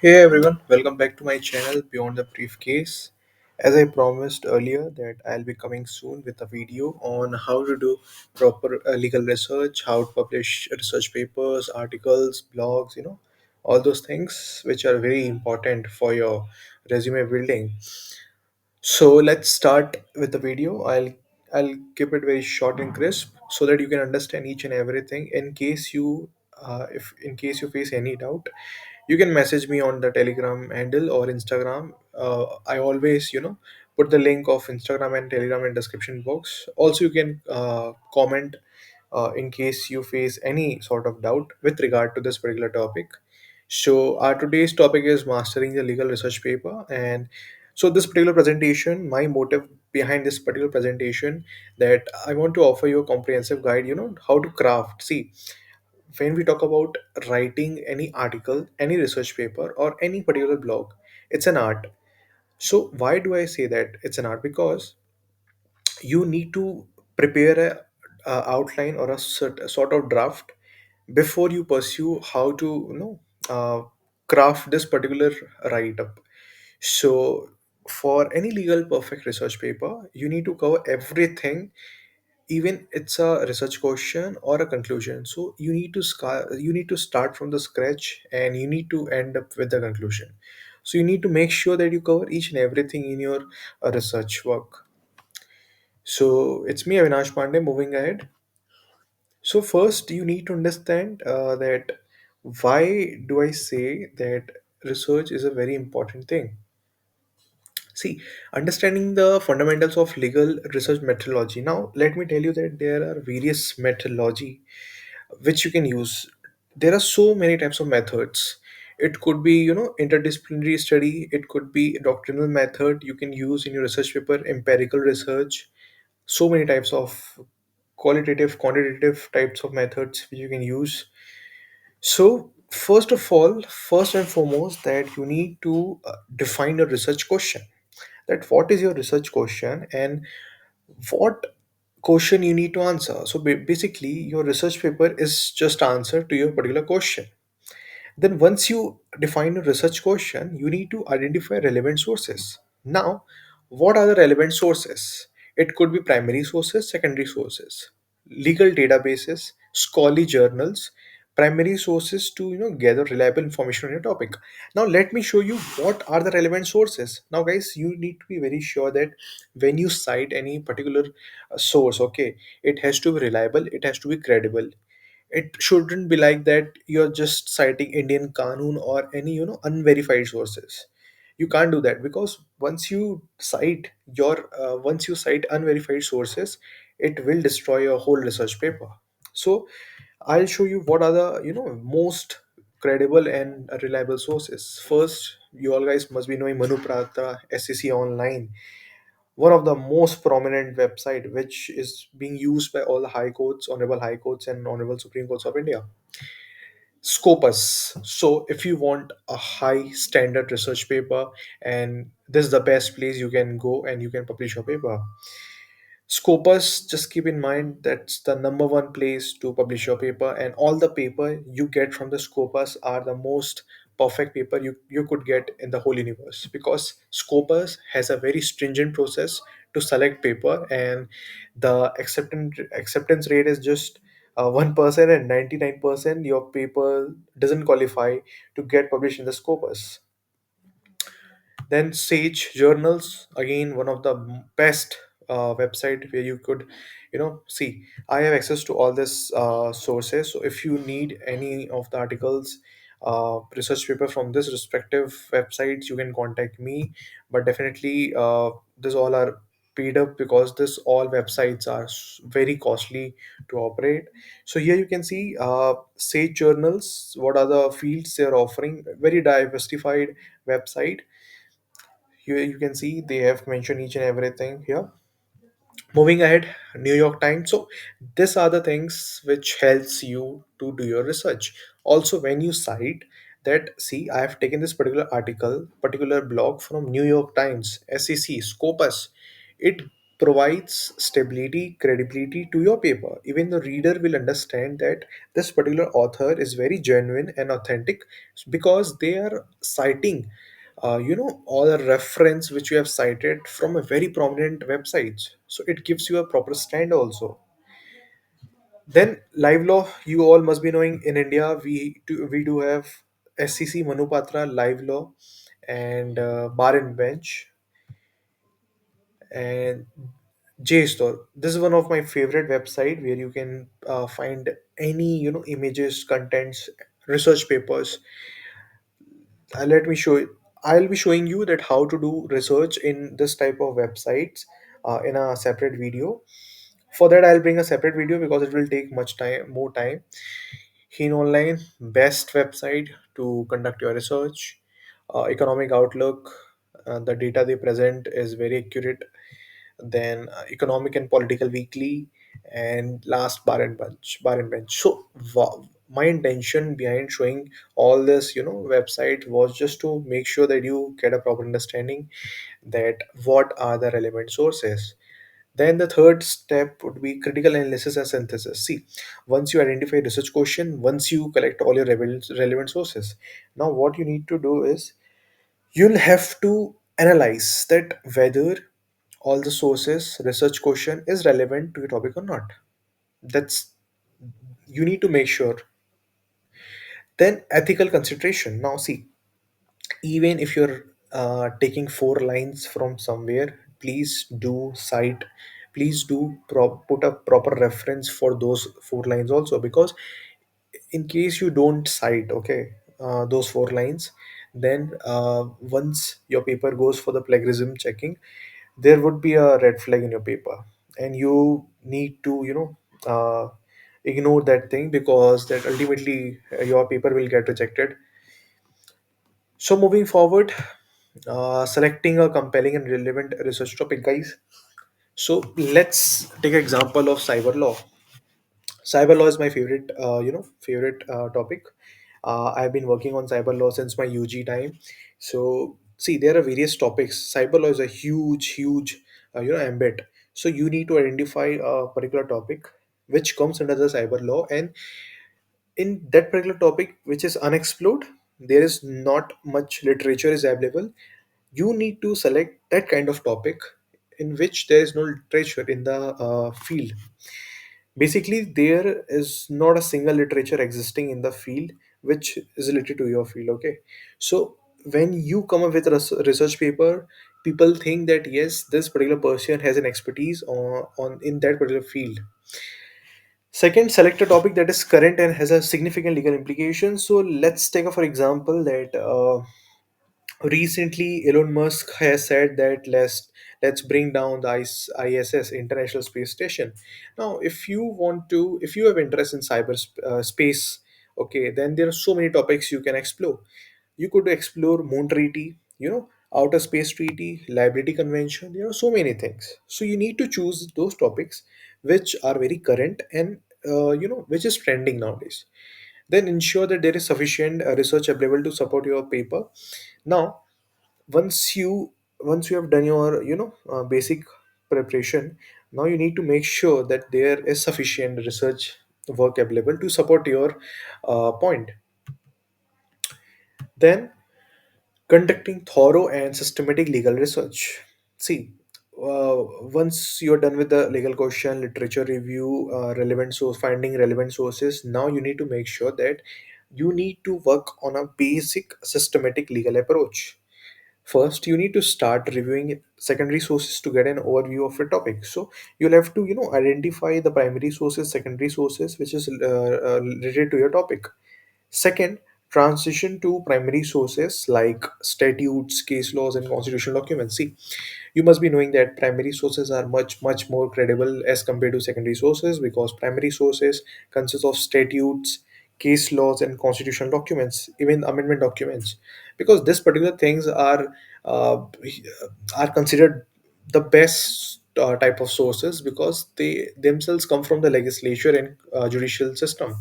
Hey everyone, welcome back to my channel Beyond the Briefcase. As I promised earlier that I'll be coming soon with a video on how to do proper legal research, how to publish research papers, articles, blogs, all those things which are very important for your resume building. So let's start with the video. I'll keep it very short and crisp so that you can understand each and everything. If in case you face any doubt, you can message me on the Telegram handle or Instagram. I always put the link of Instagram and Telegram in description box. Also, you can comment in case you face any sort of doubt with regard to this particular topic. So our today's topic is mastering the legal research paper, and so this particular presentation, my motive behind this particular presentation, that I want to offer you a comprehensive guide. How to craft. See, when we talk about writing any article, any research paper, or any particular blog, it's an art. So why do I say that it's an art? Because you need to prepare a outline or a sort of draft before you pursue how to craft this particular write up. So for any legal perfect research paper, you need to cover everything, even it's a research question or a conclusion. So you need to start from the scratch and you need to end up with the conclusion. So you need to make sure that you cover each and everything in your research work. So it's me, Avinash Pandey, moving ahead. So first, you need to understand that why do I say that research is a very important thing. See, understanding the fundamentals of legal research methodology. Now, let me tell you that there are various methodology which you can use. There are so many types of methods. It could be, interdisciplinary study. It could be doctrinal method you can use in your research paper, empirical research. So many types of qualitative, quantitative types of methods which you can use. So, first of all, first and foremost, that you need to define a research question. That what is your research question and what question you need to answer. So, basically, your research paper is just answer to your particular question. Then, once you define a research question, you need to identify relevant sources. Now, what are the relevant sources? It could be primary sources, secondary sources, legal databases, scholarly journals, primary sources to gather reliable information on your topic. Now, let me show you what are the relevant sources. Now, guys, you need to be very sure that when you cite any particular source, okay, it has to be reliable, it has to be credible. It shouldn't be like that you're just citing Indian Kanun or any unverified sources. You can't do that, because once you cite unverified sources, it will destroy your whole research paper. So I'll show you what are the most credible and reliable sources. First, you all guys must be knowing Manu Prata, SEC Online, one of the most prominent website which is being used by all the high courts, honorable high courts and honorable Supreme Courts of India. Scopus. So if you want a high standard research paper, and this is the best place you can go and you can publish your paper. Scopus, just keep in mind that's the number one place to publish your paper, and all the paper you get from the Scopus are the most perfect paper you could get in the whole universe, because Scopus has a very stringent process to select paper, and the acceptance rate is just 1%, and 99% your paper doesn't qualify to get published in the Scopus. Then Sage Journals, again one of the best website where you could, see. I have access to all this sources. So if you need any of the articles, research paper from this respective websites, you can contact me. But definitely, this all are paid up, because this all websites are very costly to operate. So here you can see Sage Journals. What are the fields they are offering? Very diversified website. Here you can see they have mentioned each and everything here. Moving ahead, New York Times. So these are the things which helps you to do your research. Also, when you cite that, see, I have taken this particular article, particular blog from New York Times, SEC, Scopus. It provides stability, credibility to your paper. Even the reader will understand that this particular author is very genuine and authentic because they are citing, all the reference which you have cited from a very prominent websites. So it gives you a proper stand also. Then live law, you all must be knowing in India we do have SCC Manupatra live law and bar and bench and JSTOR. This is one of my favorite website where you can find any images, contents, research papers. Let me show you. I'll be showing you that how to do research in this type of websites in a separate video. For that, I'll bring a separate video because it will take much time, more time. Heen Online, best website to conduct your research. Economic Outlook, the data they present is very accurate. Then Economic and Political Weekly, and last Bar and Bench. So my intention behind showing all this, website was just to make sure that you get a proper understanding that what are the relevant sources. Then the third step would be critical analysis and synthesis. See, once you identify research question, once you collect all your relevant sources, now what you need to do is you'll have to analyze that whether all the sources research question is relevant to your topic or not. That's you need to make sure. Then ethical consideration. Now see, even if you're taking four lines from somewhere, please do cite, please do put a proper reference for those four lines also, because in case you don't cite, okay, those four lines, then once your paper goes for the plagiarism checking, there would be a red flag in your paper, and you need to ignore that thing, because that ultimately your paper will get rejected. So moving forward, selecting a compelling and relevant research topic, guys. So let's take an example of cyber law. Cyber law is my favorite topic. I've been working on cyber law since my UG time. So see, there are various topics. Cyber law is a huge ambit. So you need to identify a particular topic which comes under the cyber law, and in that particular topic which is unexplored, there is not much literature is available. You need to select that kind of topic in which there is no literature in the field. Basically, there is not a single literature existing in the field which is related to your field. Okay, so when you come up with a research paper, people think that yes, this particular person has an expertise on in that particular field. Second, select a topic that is current and has a significant legal implication. So let's take a for example that recently Elon Musk has said that let's bring down the ISS, International Space Station. Now if you have interest in space, okay, then there are so many topics you can explore. You could explore moon treaty, outer space treaty, liability convention. There are so many things, so you need to choose those topics which are very current and which is trending nowadays. Then ensure that there is sufficient research available to support your paper. Now once you have done your basic preparation, now you need to make sure that there is sufficient research work available to support your point. Then conducting thorough and systematic legal research. See, once you're done with the legal question, literature review, relevant source, finding relevant sources, now you need to make sure that you need to work on a basic systematic legal approach. First, you need to start reviewing secondary sources to get an overview of a topic. So you'll have to identify the primary sources, secondary sources which is related to your topic. Second, transition to primary sources like statutes, case laws, and constitutional documents. See, you must be knowing that primary sources are much more credible as compared to secondary sources, because primary sources consist of statutes, case laws, and constitutional documents, even amendment documents, because these particular things uh, are considered the best type of sources because they themselves come from the legislature and judicial system.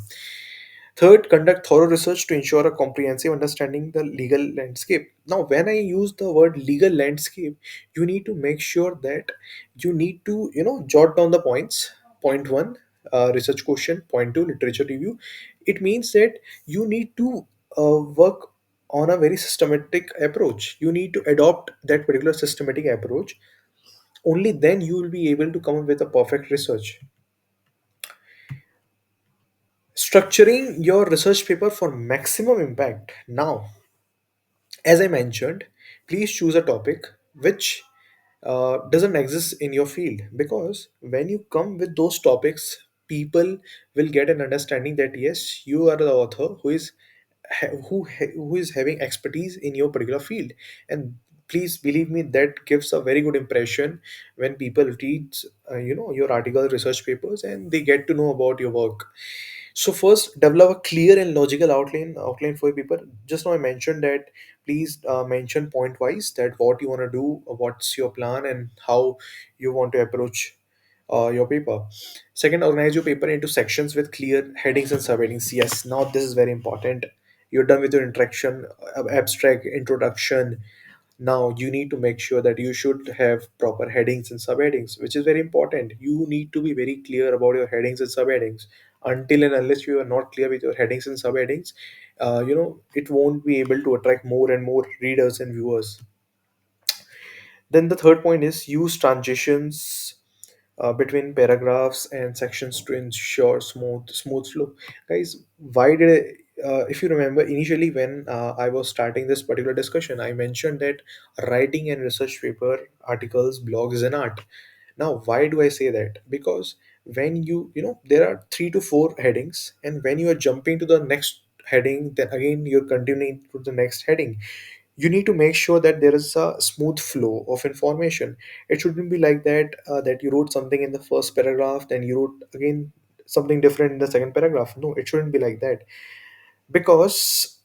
Third, conduct thorough research to ensure a comprehensive understanding the legal landscape. Now, when I use the word legal landscape, you need to make sure that you need to, jot down the points. Point one, research question. Point two, literature review. It means that you need to work on a very systematic approach. You need to adopt that particular systematic approach. Only then you will be able to come up with a perfect research. Structuring your research paper for maximum impact. Now, as I mentioned, please choose a topic which doesn't exist in your field, because when you come with those topics, people will get an understanding that yes, you are the author who is having expertise in your particular field. And please believe me, that gives a very good impression when people read your article, research papers, and they get to know about your work. So first, develop a clear and logical outline for people. Just now I mentioned that please mention point wise that what you want to do, what's your plan, and how you want to approach your paper. Second, organize your paper into sections with clear headings and subheadings. Yes, now this is very important. You're done with your introduction, abstract, introduction. Now you need to make sure that you should have proper headings and subheadings, which is very important. You need to be very clear about your headings and subheadings. Until and unless you are not clear with your headings and subheadings, it won't be able to attract more and more readers and viewers. Then the third point is use transitions between paragraphs and sections to ensure smooth flow. Guys, why did if you remember initially when I was starting this particular discussion, I mentioned that writing and research paper, articles, blogs is an art. Now, why do I say that? Because when there are three to four headings, and when you are jumping to the next heading, then again you're continuing to the next heading. You need to make sure that there is a smooth flow of information. It shouldn't be like that you wrote something in the first paragraph, then you wrote again something different in the second paragraph. No, it shouldn't be like that, because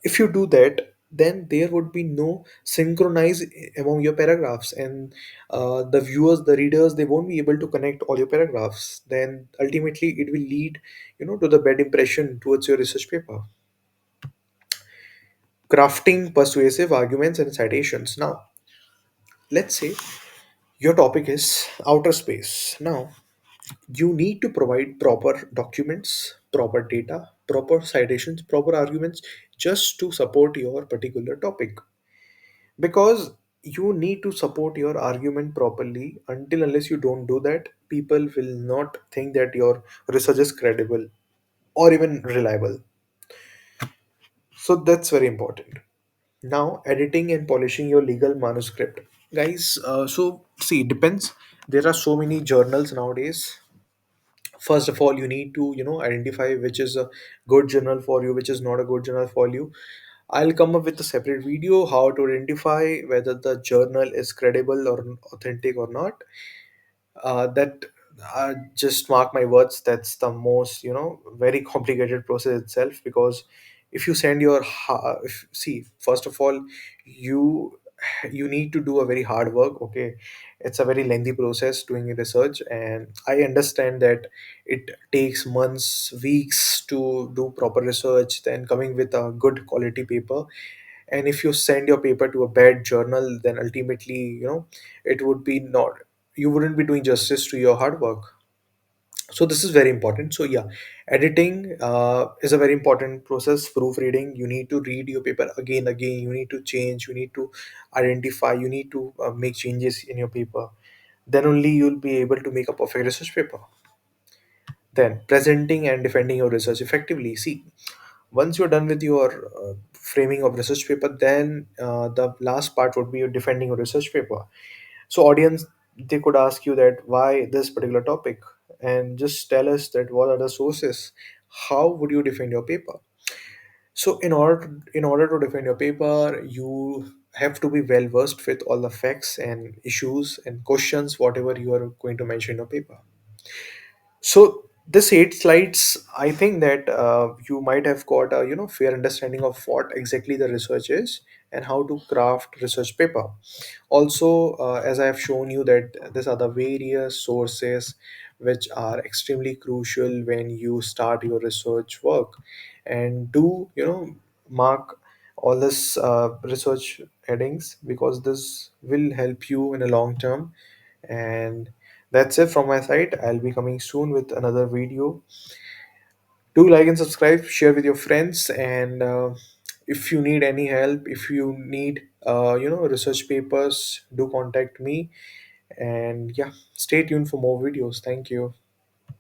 if you do that, then there would be no synchronize among your paragraphs, and the viewers, the readers, they won't be able to connect all your paragraphs. Then ultimately it will lead to the bad impression towards your research paper. Crafting persuasive arguments and citations. Now, let's say your topic is outer space. Now, you need to provide proper documents, proper data, proper citations, proper arguments, just to support your particular topic. Because you need to support your argument properly. Until unless you don't do that, people will not think that your research is credible or even reliable. So that's very important. Now, editing and polishing your legal manuscript. Guys, so see, it depends. There are so many journals nowadays. First of all, you need to identify which is a good journal for you, which is not a good journal for you. I'll come up with a separate video how to identify whether the journal is credible or authentic or not. That Just mark my words, that's the most very complicated process itself. Because if you send your see, first of all, you you need to do a very hard work. Okay, it's a very lengthy process doing research, and I understand that it takes months, weeks to do proper research, then coming with a good quality paper. And if you send your paper to a bad journal, then ultimately it would be not, you wouldn't be doing justice to your hard work. So this is very important. So yeah, editing is a very important process. Proofreading, you need to read your paper again, you need to change, you need to identify, you need to make changes in your paper. Then only you'll be able to make a perfect research paper. Then presenting and defending your research effectively. See, once you're done with your framing of research paper, then the last part would be your defending your research paper. So audience, they could ask you that why this particular topic, and just tell us that what are the sources. How would you defend your paper? So in order to defend your paper, you have to be well versed with all the facts and issues and questions whatever you are going to mention in your paper. So this 8 slides, I think that you might have got a fair understanding of what exactly the research is, and how to craft research paper. Also, as I have shown you that these are the various sources which are extremely crucial when you start your research work, and do mark all this research headings, because this will help you in a long term. And that's it from my side. I'll be coming soon with another video. Do like and subscribe, share with your friends, and if you need any help, if you need research papers, do contact me. And yeah, stay tuned for more videos. Thank you.